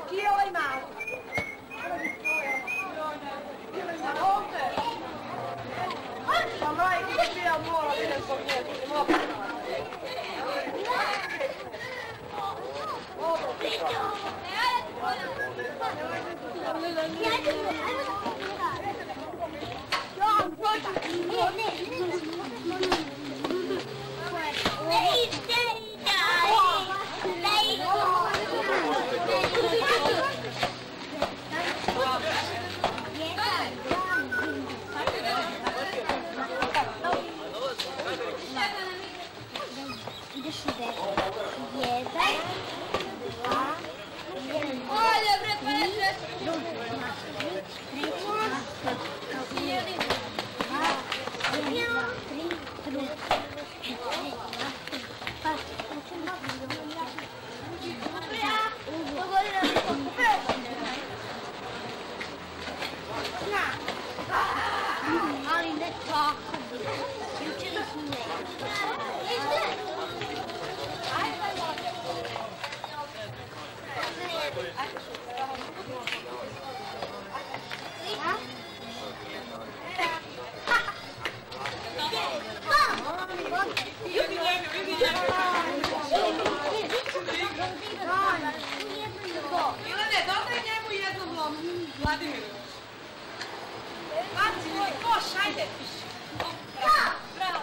Chi je ovaj malo? Pa majke, ti ja moram idem zbog nje, ti mogu. Ideš u devet. 1, 2, 1. Olha, prepara ali ne tako. Jučer smo Ilene, dodaj njemu jednu blomu. Vladimiru. Baci mi koš, ajde.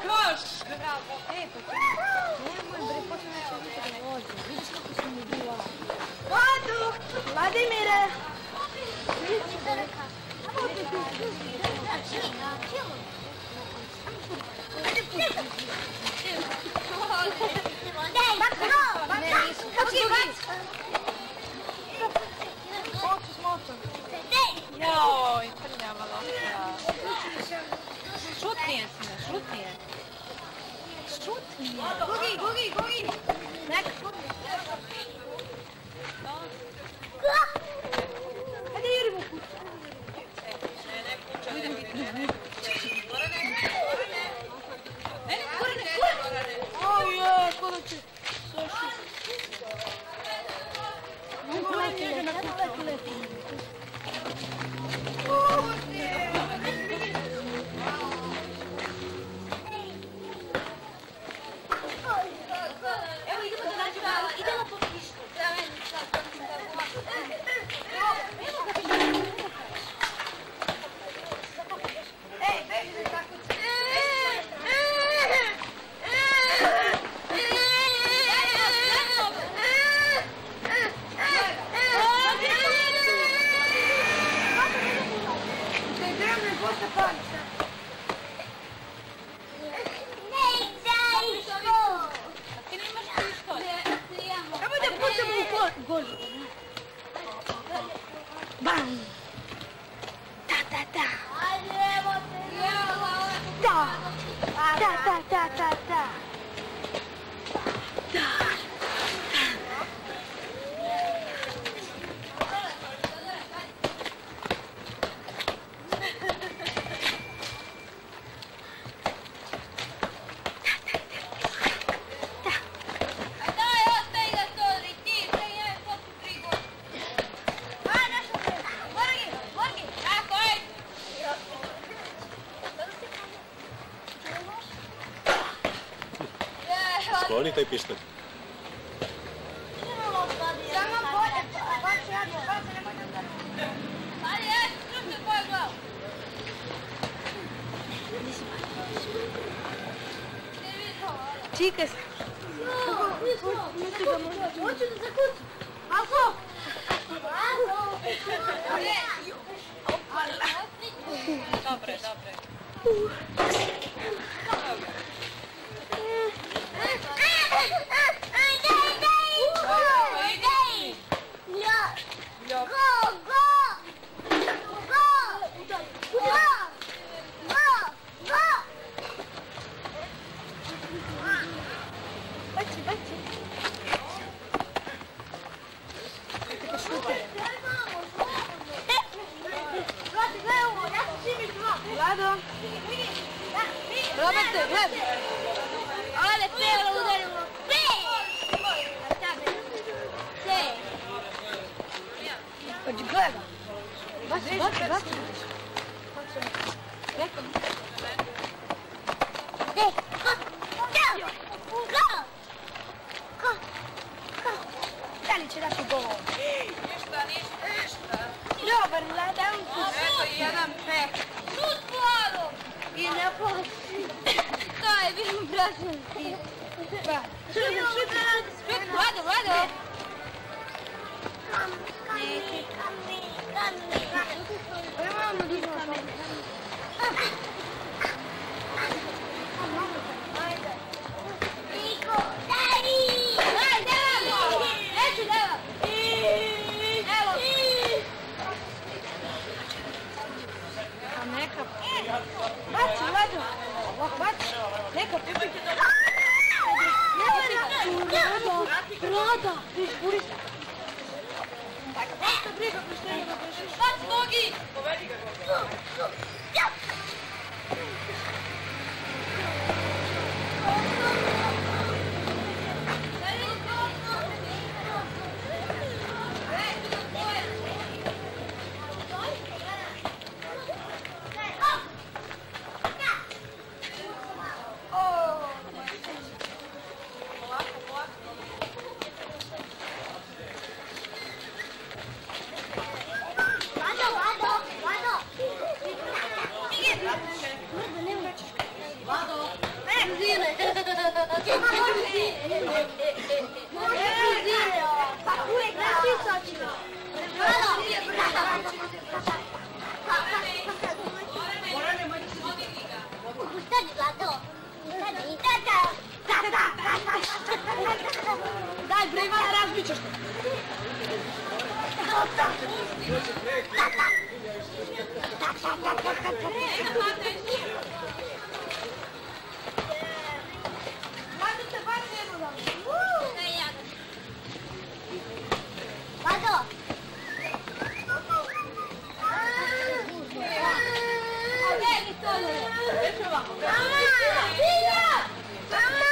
Koš! Bravo. Nemoj bre, posle neće biti da vozi. Vidiš kako sam mi bila. Vladu! Vladimire! Vidiš da reka. Joj, prljava lopta. Šutnije si me, šutnije. Šutnije. Gugi. Neka. Hajde, jurimo kuću. Ne, kuća. Gorane. Oj, kod će. Evo idemo da nađemo, idemo po pišku. Ej, beži tako će. Bam! Ta! Skloni taj pištolj. Čekaj. Hoću da zakucam. Ako? Dobre. Baci. Ajde, pelo udarimo. Pađi, gleda. Baci. Rekao mi. Da li će dati gol? Ništa. Dobar, gledam. Eto, jedan pek. Šut plavo. I ne plaći. To je bilo braćan stil. Šut, Vlado. Baci, Vlado. Baci. Neka pipite do... Vlada. Urista. Baci, nogi. Povedi ga. Daj, bre, Ivana, razbit ćeš te. Vlado se baš jedno da. Ne, ja. Vlado! Vedi to ne. Mama! Vidi! Mama!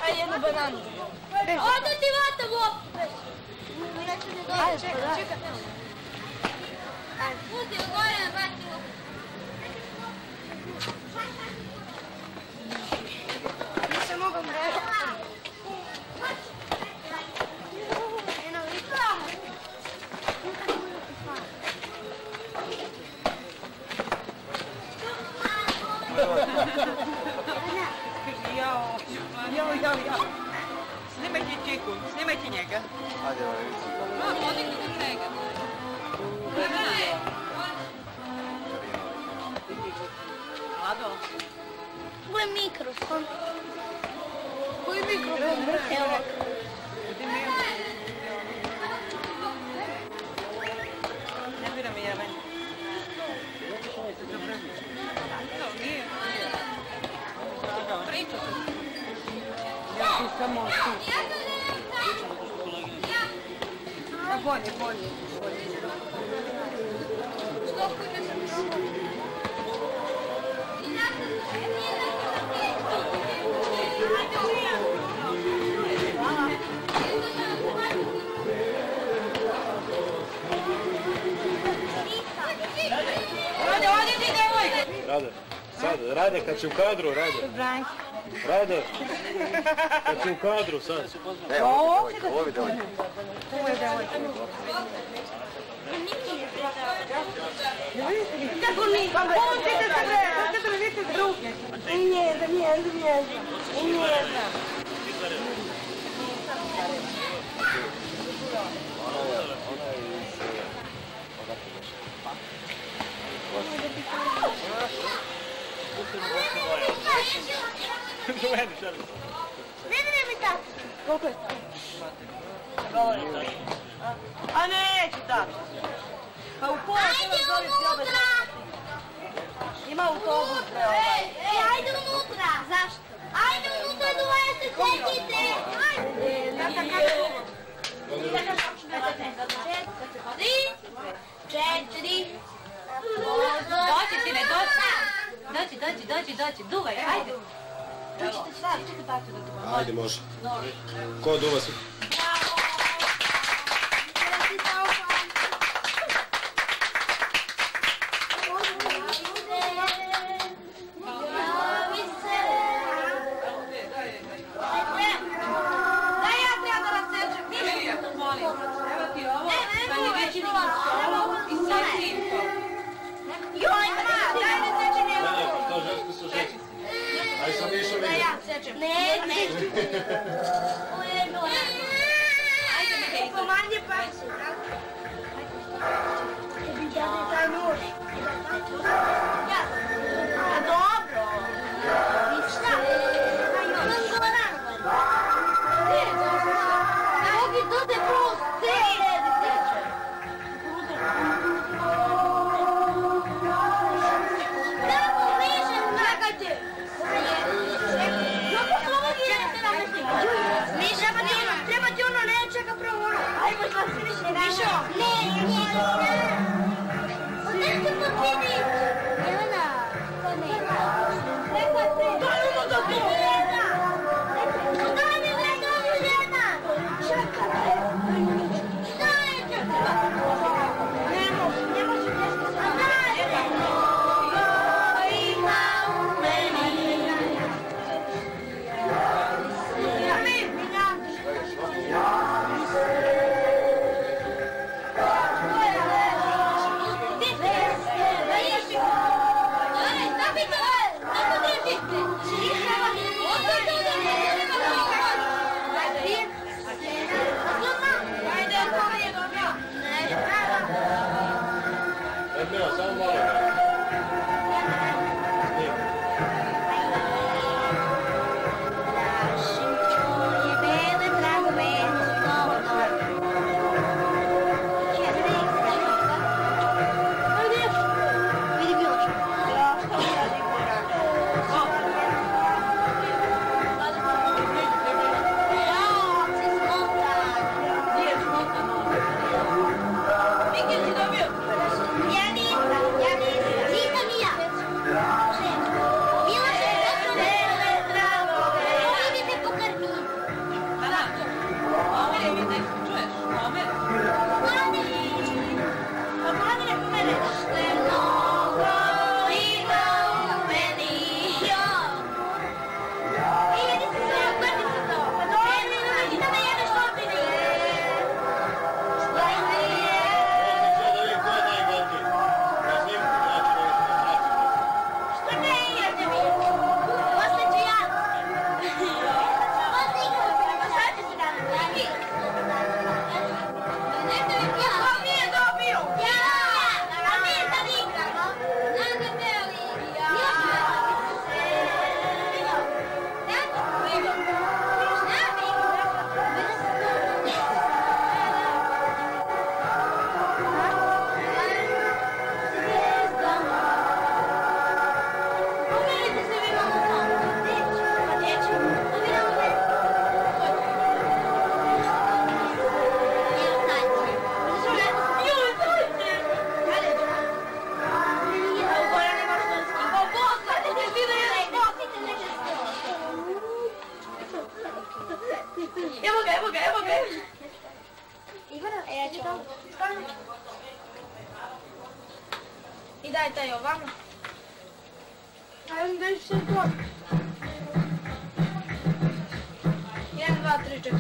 Aj, jednu bananu. Odo ti vatamo! Ajde, čekaj. Pusti ga gore, bacimo. Nisam mogao mrežiti. Jao. Snimajte Čiku, snimajte njega. Ajde, Odite do njega. Vlado. Ovo je mikrofon. Koji mikrofon? Evo. Ne bira mi jemen. Nije. Priča se. Ja tu samo tu. Bolje. Rade, sad, Rade, kad si u kadru, Rade. Rade, kad si u kadru, sad. Ne, ovo je devojka. Ovo je devojka. Kako mi? Pomozite se bre, hoćete li vidite s ruke? Njezda. Ne mi tako. Koliko je to? A neću tako. Pa u pola Ajde unutra! Ima autobus. Ajde unutra! Zašto? Ajde unutra, dovajte Dođi, sine, dođi, duvaj, ajde. Ajde, može. Ko duva se? I daj taj ovamo. Ajde, daj se to. 1, 2, 3, 4.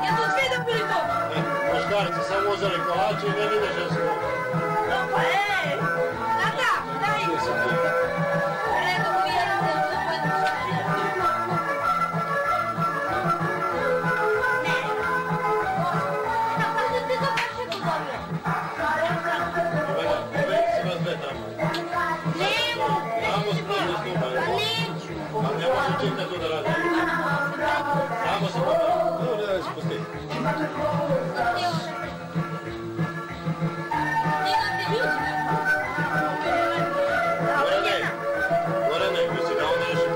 Jesu svi dobili to? Muškarci samo uzeli kolače i ne vide što su. Pa tata, daj. Rekao mi jedan se Čekaj to da radi. Samo se pobili. No, ne da se pusti. Gorane, misli da on reši.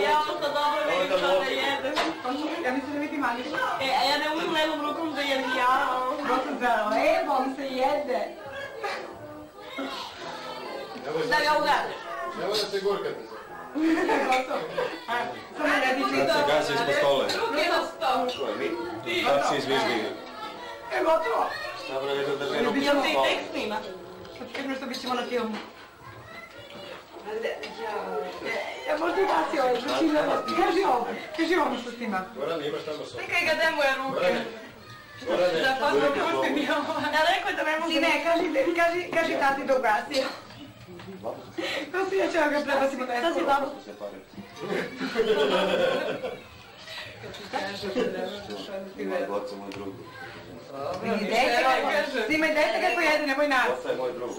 Ja ovo to dobro vidim što da jedem. Ja mislim da vidi maniš. A ja ne umem levom rukom da jedem ja. Bom se jede. Da ga ugadeš. Nemoj da se gurkate. Samo ne diži. Sad se gasi ispod stole. Ruke na stol. Ko je mi? Sad si izviždi. Gotovo. Šta bre, vidim da ženu Jel ti tek snima? Očekajmo što bit ćemo na filmu. Ja možda i gasi ovaj, kaži ovo što snima. Goran, imaš tamo sol. Čekaj ga, daj moje ruke. Da pa se pustim ja. Ja rekao da ne mogu... Sine, kaži tati da ugasi. To si ja ćemo ga prebacimo na Sad si dobro. Snimaj dete kako jede, nemoj nas. Ostaje moj drug.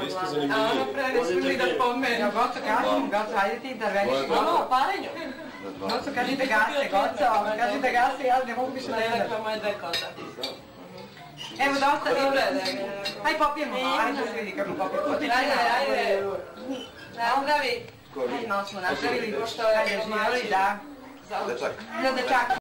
Vi ste A zanimljivi. ono previš da pomene. Ja, Goco, kaži mu, Goco, ajde ti interveniš. Ono o parenju. Goco, kaži da gase, Goco, kaži da gase, ja ne mogu više Da da je gledam. rekla moje dve koza. Evo, dosta Dobro je ti. da je. Hajde popijemo, ajde da se vidi kako popijemo. Ajde. Nazdravi. Hajde, malo smo napravili, ajde, živjeli, da. Dečak. Za dečaka.